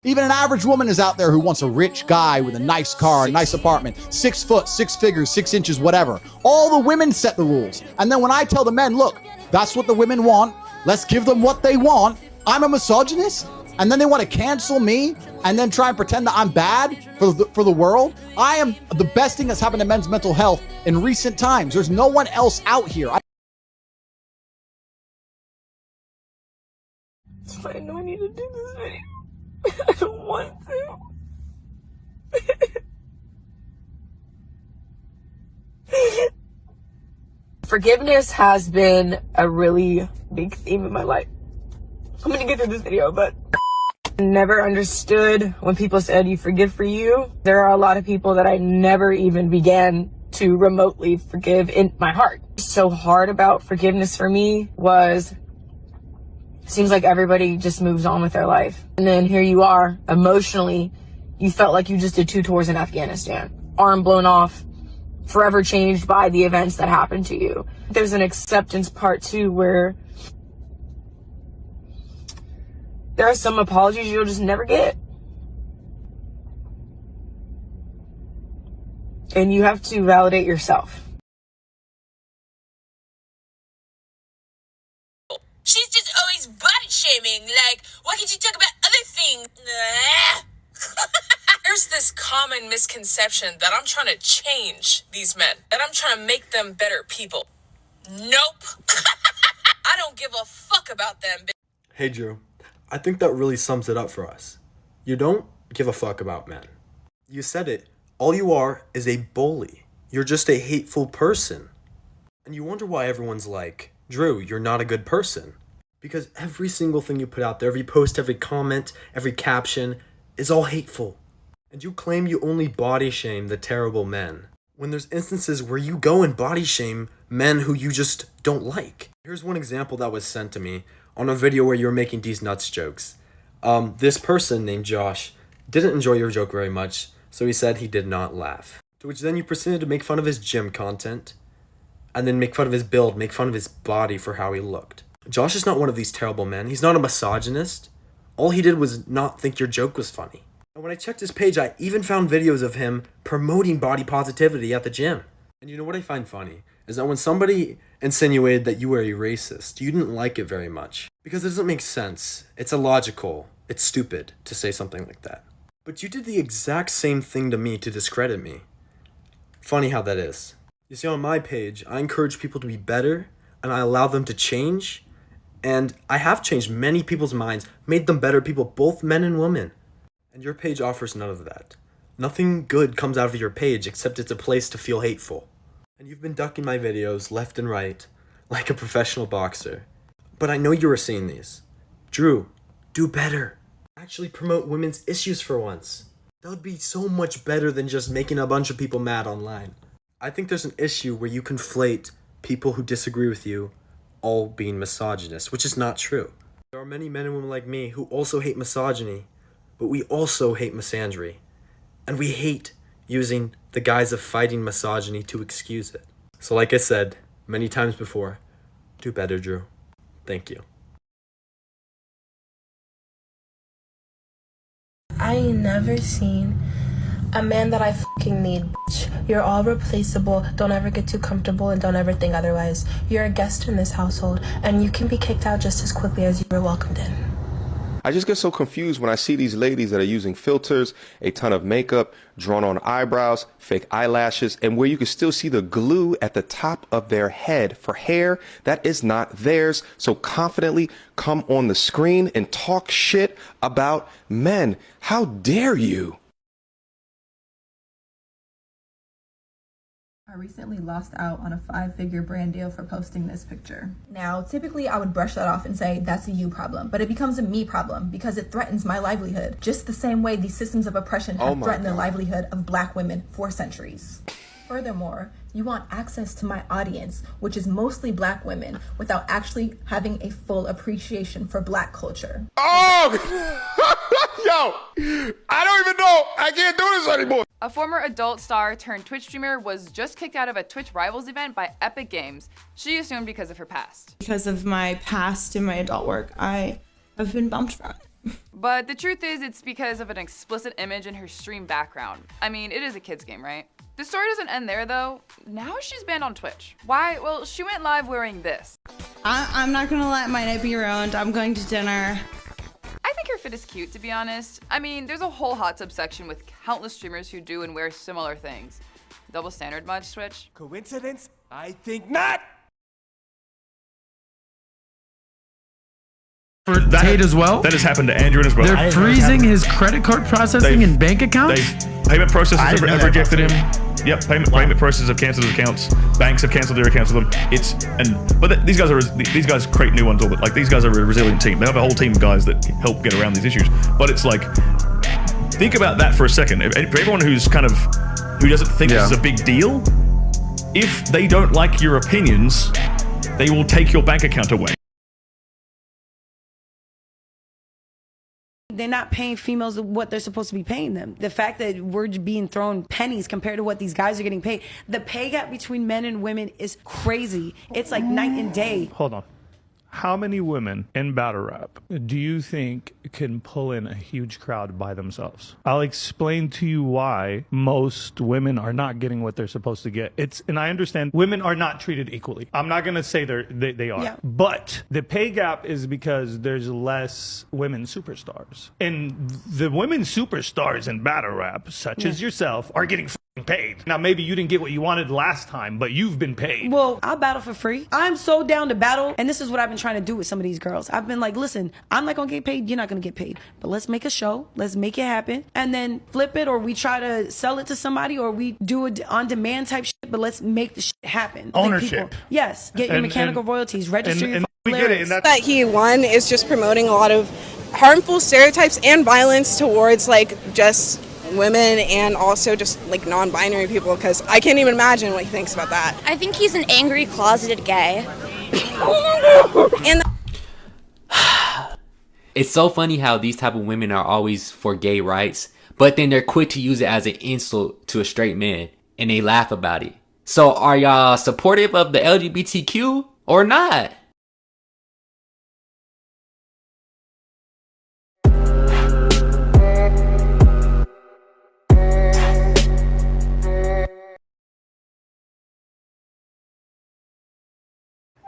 Even an average woman is out there who wants a rich guy with a nice car, a nice apartment, 6 foot, 6 figures, 6 inches, whatever. All the women set the rules. And then when I tell the men, look, that's what the women want, let's give them what they want, I'm a misogynist? And then they want to cancel me and then try and pretend that I'm bad for the world? I am the best thing that's happened to men's mental health in recent times. There's no one else out here. I know I need to do this video. I don't want to. Forgiveness has been a really big theme in my life. I'm gonna get through this video, but I never understood when people said you forgive for you. There are a lot of people that I never even began to remotely forgive in my heart. So hard about forgiveness for me was, seems like everybody just moves on with their life. And then here you are, emotionally, you felt like you just did 2 tours in Afghanistan. Arm blown off, forever changed by the events that happened to you. There's an acceptance part too, where there are some apologies you'll just never get. And you have to validate yourself. She's just always body shaming. Like, why can't you talk about other things? There's this common misconception that I'm trying to change these men, that I'm trying to make them better people. Nope. I don't give a fuck about them. Hey Drew, I think that really sums it up for us. You don't give a fuck about men. You said it. All you are is a bully. You're just a hateful person. And you wonder why everyone's like, Drew, you're not a good person. Because every single thing you put out there, every post, every comment, every caption is all hateful. And you claim you only body shame the terrible men, when there's instances where you go and body shame men who you just don't like. Here's one example that was sent to me on a video where you were making these nuts jokes. This person named Josh didn't enjoy your joke very much, so he said he did not laugh. To which then you proceeded to make fun of his gym content, and then make fun of his build, make fun of his body for how he looked. Josh is not one of these terrible men. He's not a misogynist. All he did was not think your joke was funny. And when I checked his page, I even found videos of him promoting body positivity at the gym. And you know what I find funny? Is that when somebody insinuated that you were a racist, you didn't like it very much. Because it doesn't make sense. It's illogical. It's stupid to say something like that. But you did the exact same thing to me to discredit me. Funny how that is. You see, on my page, I encourage people to be better, and I allow them to change. And I have changed many people's minds, made them better people, both men and women. And your page offers none of that. Nothing good comes out of your page except it's a place to feel hateful. And you've been ducking my videos left and right, like a professional boxer. But I know you were seeing these. Drew, do better. Actually promote women's issues for once. That would be so much better than just making a bunch of people mad online. I think there's an issue where you conflate people who disagree with you all being misogynist, which is not true. There are many men and women like me who also hate misogyny, but we also hate misandry. And we hate using the guise of fighting misogyny to excuse it. So like I said many times before, do better, Drew. Thank you. I ain't never seen a man that I fucking need, bitch. You're all replaceable. Don't ever get too comfortable and don't ever think otherwise. You're a guest in this household and you can be kicked out just as quickly as you were welcomed in. I just get so confused when I see these ladies that are using filters, a ton of makeup, drawn on eyebrows, fake eyelashes, and where you can still see the glue at the top of their head for hair that is not theirs. So confidently come on the screen and talk shit about men. How dare you? I recently lost out on a 5-figure brand deal for posting this picture. Now, typically I would brush that off and say that's a you problem, but it becomes a me problem because it threatens my livelihood, just the same way these systems of oppression have threatened the livelihood of Black women for centuries. Furthermore, you want access to my audience, which is mostly Black women, without actually having a full appreciation for Black culture. Oh! Yo! I don't even know! I can't do this anymore! A former adult star turned Twitch streamer was just kicked out of a Twitch Rivals event by Epic Games. She assumed because of her past. Because of my past and my adult work, I have been bumped from it. But the truth is, it's because of an explicit image in her stream background. I mean, it is a kid's game, right? The story doesn't end there though. Now she's banned on Twitch. Why? Well, she went live wearing this. I'm not gonna let my night be ruined. I'm going to dinner. I think her fit is cute, to be honest. I mean, there's a whole hot tub section with countless streamers who do and wear similar things. Double standard much, Twitch? Coincidence? I think not. For Tate as well? That has happened to Andrew and his brother. They're freezing his credit card processing and bank accounts? Payment processors have rejected him. Yep, payment processors have cancelled his accounts. Banks have cancelled their accounts with them. But these guys create new ones all the like. These guys are a resilient team. They have a whole team of guys that help get around these issues. But it's like, think about that for a second. For everyone who doesn't think this is a big deal, if they don't like your opinions, they will take your bank account away. They're not paying females what they're supposed to be paying them. The fact that we're being thrown pennies compared to what these guys are getting paid. The pay gap between men and women is crazy. It's like night and day. Hold on. How many women in battle rap do you think can pull in a huge crowd by themselves? I'll explain to you why most women are not getting what they're supposed to get. And I understand women are not treated equally. I'm not going to say they are. Yeah. But the pay gap is because there's less women superstars. And the women superstars in battle rap, such as yourself, are getting paid. Now, maybe you didn't get what you wanted last time, but you've been paid. Well, I'll battle for free. I'm so down to battle, and this is what I've been trying to do with some of these girls. I've been like, listen, I'm not gonna get paid, you're not gonna get paid, but let's make a show, let's make it happen, and then flip it, or we try to sell it to somebody, or we do it on demand type shit, but let's make the shit happen. Ownership. Yes, get your mechanical royalties, register your we get it, and that he won is just promoting a lot of harmful stereotypes and violence towards like just women and also just like non-binary people, because I can't even imagine what he thinks about that. I think he's an angry closeted gay. And it's so funny how these type of women are always for gay rights, but then they're quick to use it as an insult to a straight man and they laugh about it. So are y'all supportive of the LGBTQ or not?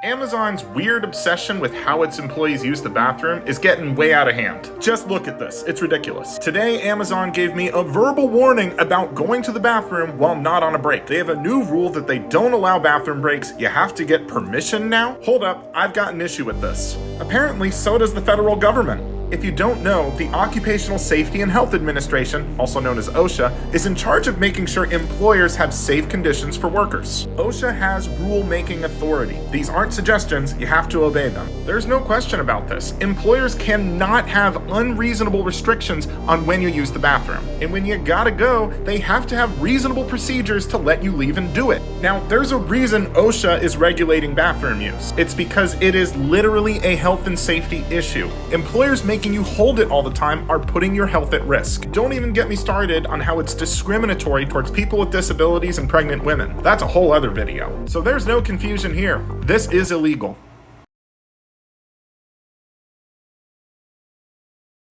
Amazon's weird obsession with how its employees use the bathroom is getting way out of hand. Just look at this, it's ridiculous. Today, Amazon gave me a verbal warning about going to the bathroom while not on a break. They have a new rule that they don't allow bathroom breaks. You have to get permission now. Hold up, I've got an issue with this. Apparently, so does the federal government. If you don't know, the Occupational Safety and Health Administration, also known as OSHA, is in charge of making sure employers have safe conditions for workers. OSHA has rule-making authority. These aren't suggestions, you have to obey them. There's no question about this. Employers cannot have unreasonable restrictions on when you use the bathroom. And when you gotta go, they have to have reasonable procedures to let you leave and do it. Now, there's a reason OSHA is regulating bathroom use. It's because it is literally a health and safety issue. Employers making you hold it all the time are putting your health at risk. Don't even get me started on how it's discriminatory towards people with disabilities and pregnant women. That's a whole other video. So there's no confusion here. This is illegal.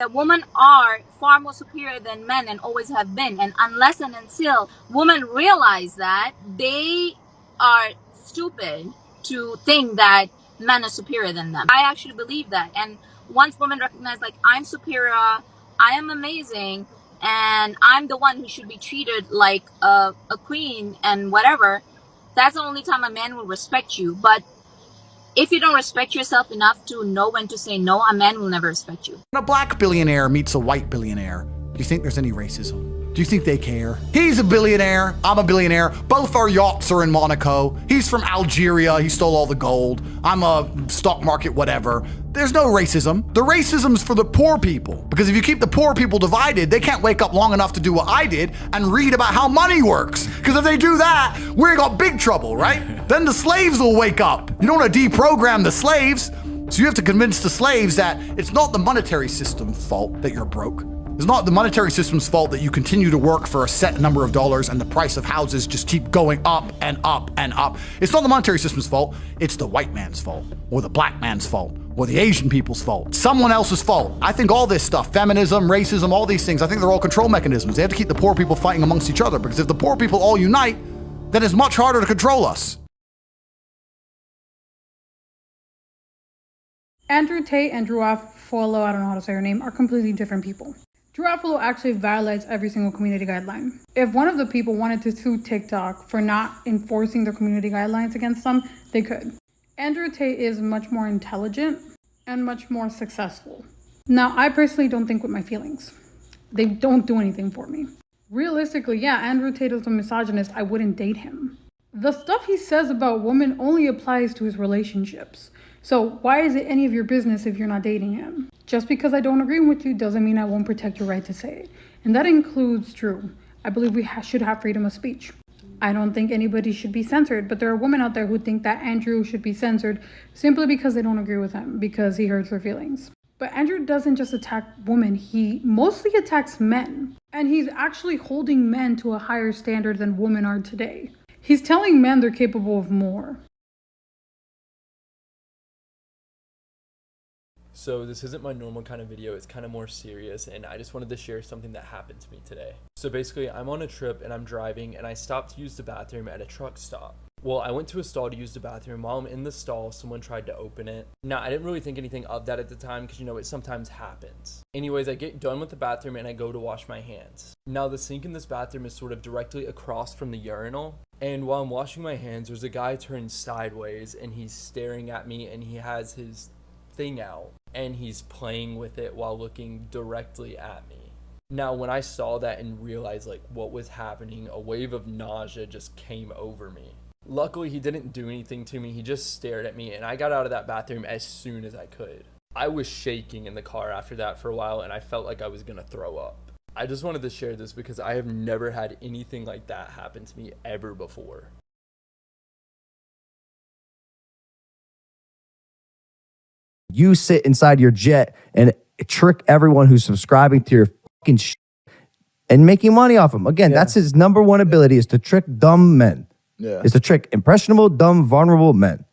Women are far more superior than men and always have been. And unless and until women realize that, they are stupid to think that men are superior than them. I actually believe that. And once women recognize, like, I'm superior, I am amazing, and I'm the one who should be treated like a queen and whatever, that's the only time a man will respect you. But if you don't respect yourself enough to know when to say no, a man will never respect you. When a black billionaire meets a white billionaire, do you think there's any racism? Do you think they care? He's a billionaire, I'm a billionaire. Both our yachts are in Monaco. He's from Algeria, he stole all the gold. I'm a stock market whatever. There's no racism. The racism's for the poor people. Because if you keep the poor people divided, they can't wake up long enough to do what I did and read about how money works. Because if they do that, we got big trouble, right? Then the slaves will wake up. You don't want to deprogram the slaves. So you have to convince the slaves that it's not the monetary system's fault that you're broke. It's not the monetary system's fault that you continue to work for a set number of dollars and the price of houses just keep going up and up and up. It's not the monetary system's fault. It's the white man's fault, or the black man's fault, or the Asian people's fault. Someone else's fault. I think all this stuff, feminism, racism, all these things, I think they're all control mechanisms. They have to keep the poor people fighting amongst each other, because if the poor people all unite, then it's much harder to control us. Andrew Tate and Drew Afolo, I don't know how to say her name, are completely different people. Drew Afolo actually violates every single community guideline. If one of the people wanted to sue TikTok for not enforcing their community guidelines against them, they could. Andrew Tate is much more intelligent and much more successful. Now, I personally don't think with my feelings. They don't do anything for me. Realistically, yeah, Andrew Tate is a misogynist. I wouldn't date him. The stuff he says about women only applies to his relationships. So why is it any of your business if you're not dating him? Just because I don't agree with you doesn't mean I won't protect your right to say it. And that includes Drew. I believe we should have freedom of speech. I don't think anybody should be censored, but there are women out there who think that Andrew should be censored simply because they don't agree with him, because he hurts their feelings. But Andrew doesn't just attack women, he mostly attacks men. And he's actually holding men to a higher standard than women are today. He's telling men they're capable of more. So this isn't my normal kind of video, it's kind of more serious, and I just wanted to share something that happened to me today. So basically, I'm on a trip and I'm driving and I stopped to use the bathroom at a truck stop. Well, I went to a stall to use the bathroom. While I'm in the stall, someone tried to open it. Now, I didn't really think anything of that at the time because, you know, it sometimes happens. Anyways, I get done with the bathroom and I go to wash my hands. Now, the sink in this bathroom is sort of directly across from the urinal. And while I'm washing my hands, there's a guy turned sideways and he's staring at me and he has his thing out and he's playing with it while looking directly at me. Now, when I saw that and realized like what was happening, a wave of nausea just came over me. Luckily, he didn't do anything to me. He just stared at me and I got out of that bathroom as soon as I could. I was shaking in the car after that for a while and I felt like I was gonna throw up. I just wanted to share this because I have never had anything like that happen to me ever before. You sit inside your jet and trick everyone who's subscribing to your fucking shit and making money off them. Again, that's his number one ability, is to trick dumb men. Is to trick impressionable, dumb, vulnerable men.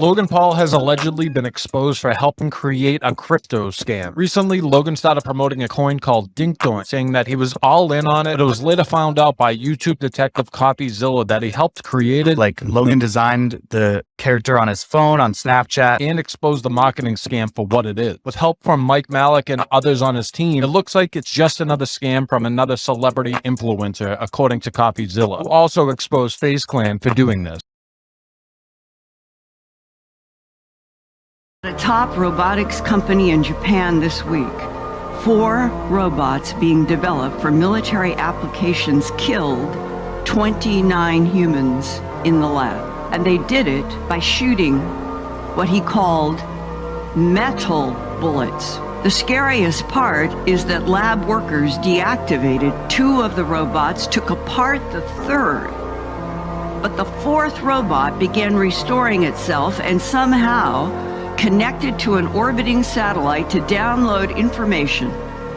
Logan Paul has allegedly been exposed for helping create a crypto scam. Recently, Logan started promoting a coin called Dinkdoin, saying that he was all in on it. But it was later found out by YouTube detective CopyZilla that he helped create it. Like, Logan designed the character on his phone, on Snapchat, and exposed the marketing scam for what it is. With help from Mike Malik and others on his team, it looks like it's just another scam from another celebrity influencer, according to CopyZilla, who also exposed FaZe Clan for doing this. The top robotics company in Japan this week. 4 robots being developed for military applications killed 29 humans in the lab. And they did it by shooting what he called metal bullets. The scariest part is that lab workers deactivated 2 of the robots, took apart the 3rd. But the 4th robot began restoring itself and somehow connected to an orbiting satellite to download information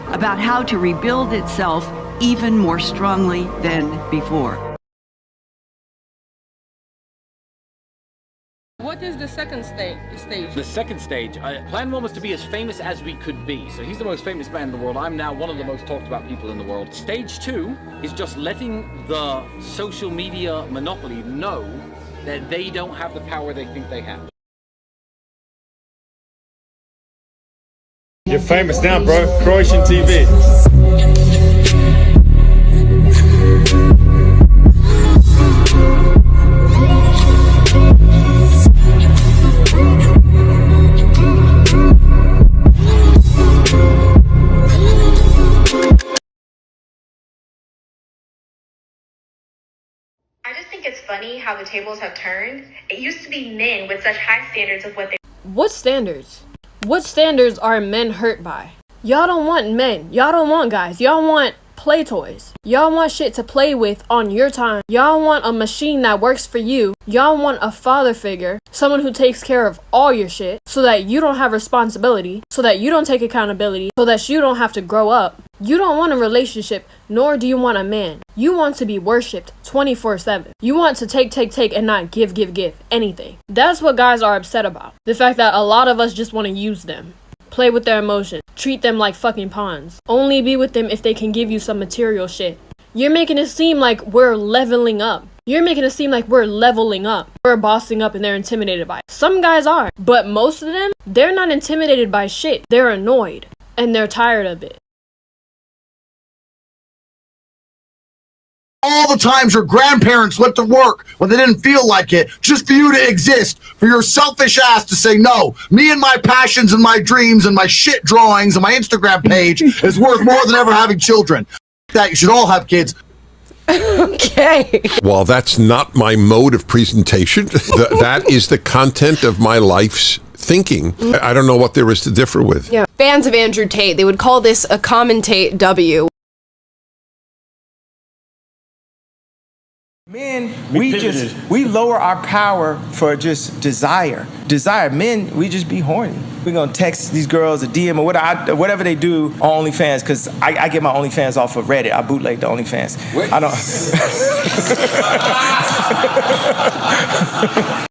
about how to rebuild itself even more strongly than before. What is the second stage? The second stage, plan 1 was to be as famous as we could be. So he's the most famous man in the world. I'm now one of the most talked about people in the world. Stage 2 is just letting the social media monopoly know that they don't have the power they think they have. You're famous now, bro. Croatian TV. I just think it's funny how the tables have turned. It used to be men with such high standards of what they... What standards? What standards are men hurt by? Y'all don't want men. Y'all don't want guys. Y'all want play toys. Y'all want shit to play with on your time. Y'all want a machine that works for you. Y'all want a father figure, someone who takes care of all your shit, so that you don't have responsibility, so that you don't take accountability, so that you don't have to grow up. You don't want a relationship, nor do you want a man. You want to be worshipped 24/7. You want to take and not give anything. That's what guys are upset about. The fact that a lot of us just want to use them. Play with their emotions. Treat them like fucking pawns. Only be with them if they can give you some material shit. You're making it seem like we're leveling up. You're making it seem like we're leveling up. We're bossing up and they're intimidated by it. Some guys are, but most of them, they're not intimidated by shit. They're annoyed and they're tired of it. All the times your grandparents went to work when they didn't feel like it, just for you to exist, for your selfish ass to say, no, me and my passions and my dreams and my shit drawings and my Instagram page is worth more than ever having children. That you should all have kids. Okay. While that's not my mode of presentation, that is the content of my life's thinking. I don't know what there is to differ with. Yeah. Fans of Andrew Tate, they would call this a commentate W. Men, we lower our power for just desire. Men, we just be horny. We're gonna text these girls a DM or whatever they do on OnlyFans, because I get my OnlyFans off of Reddit. I bootleg the OnlyFans. I don't.